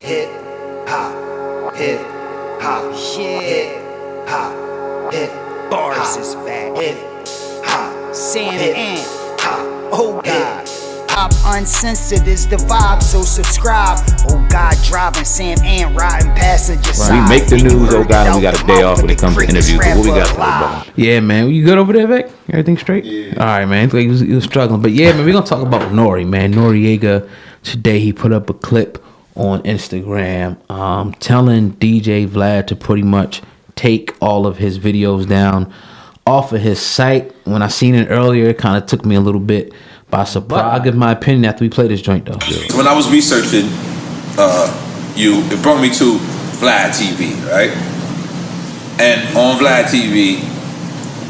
Hip hop, hip hop, hip hop, hip Bars is back. hip hop, Sam hip and hop. oh God. Pop Uncensored is the vibe, so subscribe. Oh God, driving Sam and riding passenger side. Right, we make the news, oh God, and we got a day off when it comes to interviews. But what we got for about? Yeah, man. You good over there, Vic? Everything straight? Yeah. All right, man. He was struggling. But yeah, man, we're going to talk about NORE, man. Noriega, today he put up a clip on Instagram telling DJ Vlad to pretty much take all of his videos down off of his site. When I seen it earlier, it kind of took me a little bit by surprise. I'll give my opinion after we play this joint, though. When I was researching it brought me to Vlad TV, right? And on Vlad TV,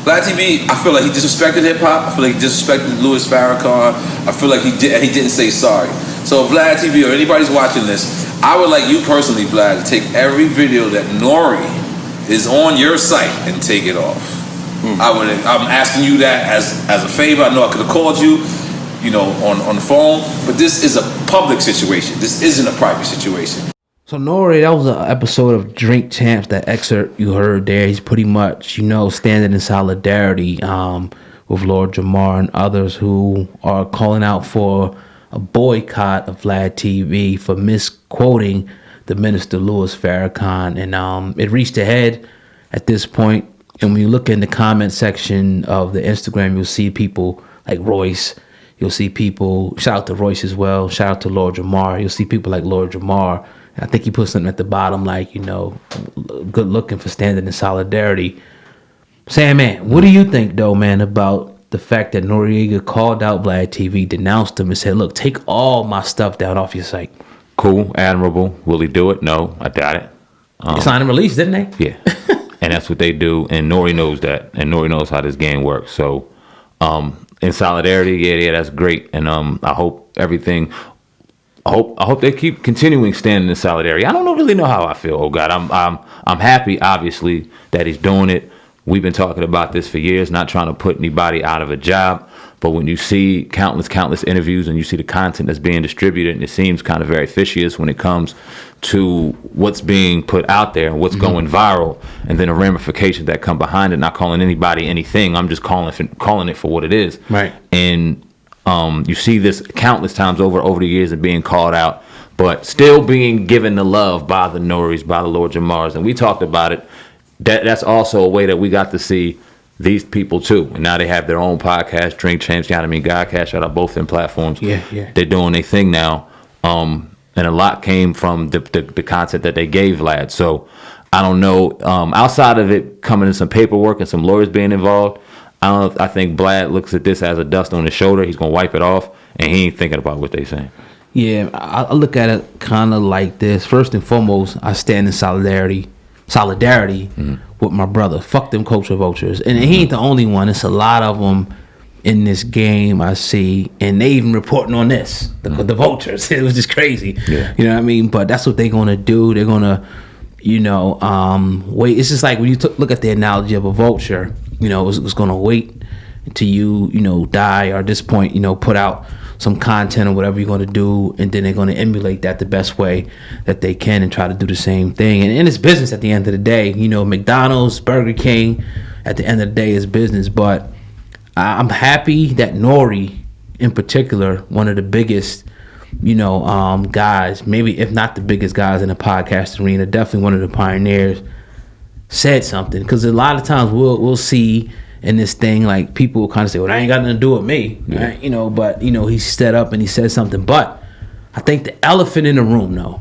I feel like he disrespected hip hop. I feel like he disrespected Louis Farrakhan. I feel like he didn't say sorry. So Vlad TV or anybody's watching this, I would like you personally, Vlad, to take every video that NORE is on your site and take it off. I'm asking you that as a favor. I know I could have called you, on the phone, but this is a public situation. This isn't a private situation. So NORE, that was an episode of Drink Champs. That excerpt you heard there, he's pretty much, standing in solidarity with Lord Jamar and others who are calling out for a boycott of Vlad TV for misquoting the minister Louis Farrakhan. And it reached a head at this point. And when you look in the comment section of the Instagram, you'll see people like Royce. You'll see people, shout out to Royce as well, shout out to Lord Jamar. You'll see people like Lord Jamar. I think he put something at the bottom like, good looking for standing in solidarity. Sam, man, what do you think, though, man, about the fact that Noriega called out Vlad TV, denounced him, and said, look, take all my stuff down off your site? Cool, admirable. Will he do it? No, I doubt it. They signed and released, didn't they? Yeah. And that's what they do. And NORE knows that. And NORE knows how this game works. So, in solidarity, yeah, that's great. And I hope everything... I hope they keep continuing standing in solidarity. I don't really know how I feel. Oh God, I'm happy, obviously, that he's doing it. We've been talking about this for years, not trying to put anybody out of a job. But when you see countless interviews and you see the content that's being distributed, and it seems kind of very fishy when it comes to what's being put out there and what's going viral, and then the ramifications that come behind it. Not calling anybody anything. I'm just calling it for what it is. Right. And you see this countless times over the years of being called out, but still being given the love by the NOREs, by the Lord Jamars. And we talked about it. That's also a way that we got to see these people too. And now they have their own podcast, Drink Champs, Godcast, shout out both them platforms. Yeah. They're doing their thing now. And a lot came from the content that they gave Vlad. So I don't know, outside of it coming in some paperwork and some lawyers being involved, I think Vlad looks at this as a dust on his shoulder. He's going to wipe it off, and he ain't thinking about what they saying. Yeah, I look at it kind of like this. First and foremost, I stand in solidarity with my brother. Fuck them culture vultures. And he ain't the only one. It's a lot of them in this game I see. And they even reporting on this, the vultures. It was just crazy. Yeah. You know what I mean? But that's what they're going to do. They're going to, wait. It's just like when you look at the analogy of a vulture, it's going to wait until you, die, or at this point, put out some content or whatever you're going to do, and then they're going to emulate that the best way that they can and try to do the same thing. And it's business at the end of the day. McDonald's, Burger King, at the end of the day is business. But I'm happy that NORE, in particular, one of the biggest, guys, maybe if not the biggest guys in the podcast arena, definitely one of the pioneers, said something. Because a lot of times we'll see in this thing, like, people will kind of say, well, that ain't got nothing to do with me, right? But he stood up and he said something. But I think the elephant in the room, though,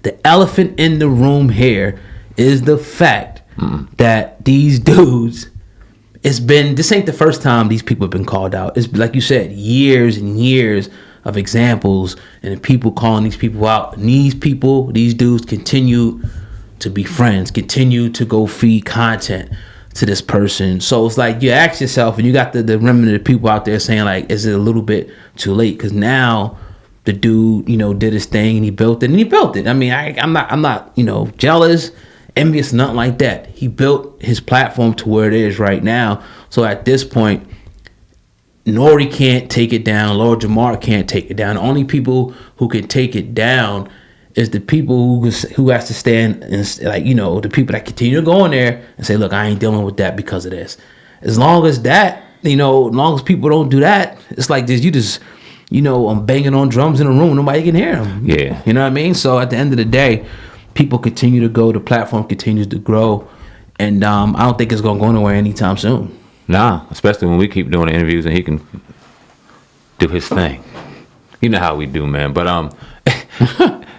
the elephant in the room here is the fact that these dudes, this ain't the first time these people have been called out. It's like you said, years and years of examples and people calling these people out. And these dudes continue to be friends, continue to go feed content to this person. So it's like you ask yourself, and you got the remnant of people out there saying, like, is it a little bit too late? Because now the dude, did his thing and he built it. I mean, I'm not, jealous, envious, nothing like that. He built his platform to where it is right now. So at this point, NORE can't take it down. Lord Jamar can't take it down. The only people who can take it down is the people who has to stand and, like, you know, the people that continue to go in there and say, look, I ain't dealing with that because of this. As long as that, you know, as long as people don't do that, it's like this. You just, you know, I'm banging on drums in a room, nobody can hear them. Yeah, you know what I mean. So at the end of the day, people continue to go. The platform continues to grow, and I don't think it's gonna go nowhere anytime soon. Nah, especially when we keep doing the interviews and he can do his thing. You know how we do, man. But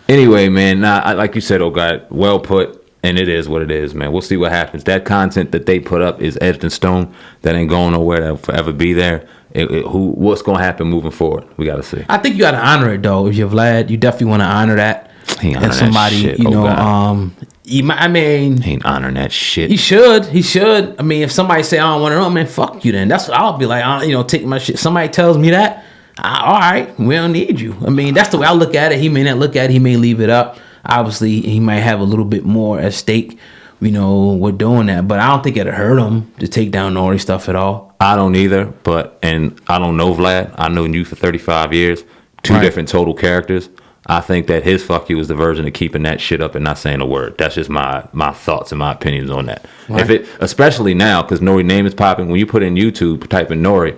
anyway, man. Nah, like you said, oh God, well put. And it is what it is, man. We'll see what happens. That content that they put up is etched in stone. That ain't going nowhere. That'll forever be there. What's going to happen moving forward? We got to see. I think you got to honor it, though. If you're Vlad, you definitely want to honor that. He ain't honoring somebody, that shit. you know, God. I mean, he ain't honoring that shit. He should. I mean, if somebody say I don't want to know, man, fuck you. Then that's what I'll be like. You know, take my shit. Somebody tells me that, all right, we don't need you. I mean, that's the way I look at it. He may not look at it. He may leave it up. Obviously, he might have a little bit more at stake, you know, with doing that. But I don't think it'd hurt him to take down NORE stuff at all. I don't either. And I don't know Vlad. I known you for 35 years. Two different total characters. I think that his fuck you is the version of keeping that shit up and not saying a word. That's just my thoughts and my opinions on that. Right. Especially now, because NORE name is popping. When you put in YouTube, type in NORE,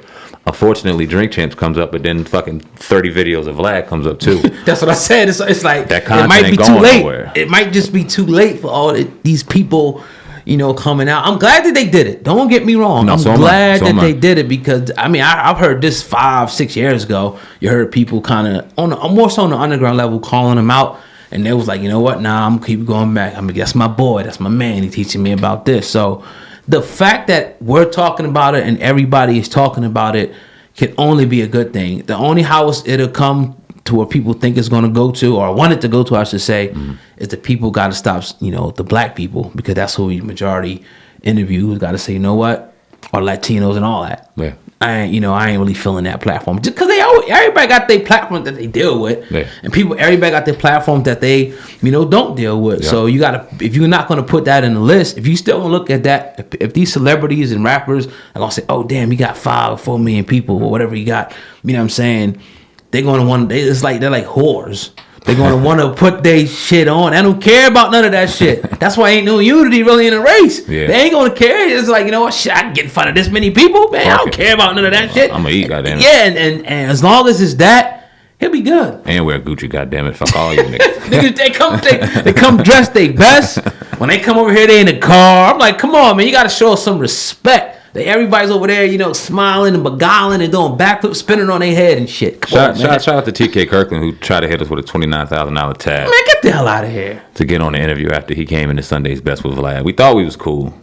unfortunately, Drink Champs comes up, but then fucking 30 videos of Vlad comes up too. That's what I said. It's like that content it might be ain't too going late. nowhere. It might just be too late for all these people, you know, coming out. I'm glad that they did it. Don't get me wrong. I'm glad that they did it because I mean I've heard this 5-6 years ago. You heard people kind of more so on the underground level calling them out, and they was like, you know what? Nah, I'm gonna keep going back. I mean, that's my boy. That's my man. He's teaching me about this. So the fact that we're talking about it and everybody is talking about it can only be a good thing. The only house it'll come to where people think it's going to go to, or want it to go to, I should say, is the people got to stop, you know, the black people, because that's who we majority interview. Got to say, you know what, or Latinos and all that. Yeah. I ain't really feeling that platform just because everybody got their platform that they deal with, and everybody got their platform that they, you know, don't deal with. Yeah. So you gotta, if you're not gonna put that in the list, if you still gonna look at that, if these celebrities and rappers are gonna say, oh damn, you got 5 or 4 million people or whatever you got, you know what I'm saying? They're gonna want. They're like whores. They're gonna want to put their shit on. I don't care about none of that shit. That's why ain't no unity really in the race. Yeah. They ain't gonna care. It's like, you know what? Shit, I can get in front of this many people, man. I don't care about none of that shit. I'm gonna eat, goddamn it. Yeah, and as long as it's that, he'll be good. And wear Gucci, goddamn it. Fuck all you niggas. Niggas, they come dressed their best. When they come over here, they in the car. I'm like, come on, man. You gotta show us some respect. Everybody's over there, you know, smiling and beguiling and doing backflips, spinning on their head and shit. Shout out to TK Kirkland, who tried to hit us with a $29,000 tab. Man, get the hell out of here. To get on the interview after he came into Sunday's Best with Vlad. We thought we was cool.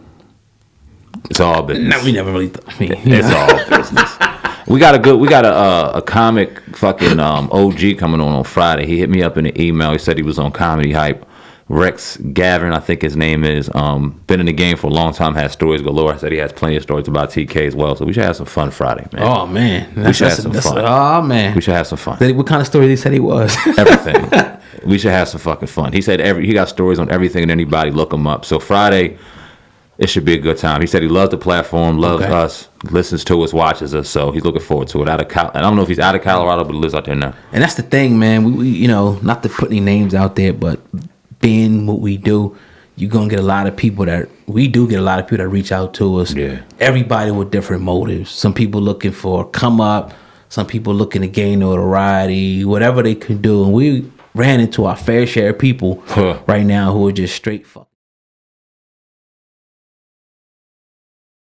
It's all business. No, we never really thought. It's all business. We got a comic fucking OG coming on Friday. He hit me up in an email. He said he was on Comedy Hype. Rex Gavin, I think his name is, been in the game for a long time, has stories galore. I said he has plenty of stories about TK as well, so we should have some fun Friday, man. Oh, man. We should have some fun. Oh, man. We should have some fun. What kind of story did he say he was? Everything. We should have some fucking fun. He said he got stories on everything and anybody. Look him up. So Friday, it should be a good time. He said he loves the platform, loves us, listens to us, watches us, so he's looking forward to it. I don't know if he's out of Colorado, but he lives out there now. And that's the thing, man. We you know, not to put any names out there, but being what we do, you're gonna get a lot of people that reach out to us. Yeah. Everybody with different motives. Some people looking for come up, some people looking to gain notoriety, whatever they can do. And we ran into our fair share of people right now who are just straight fuck.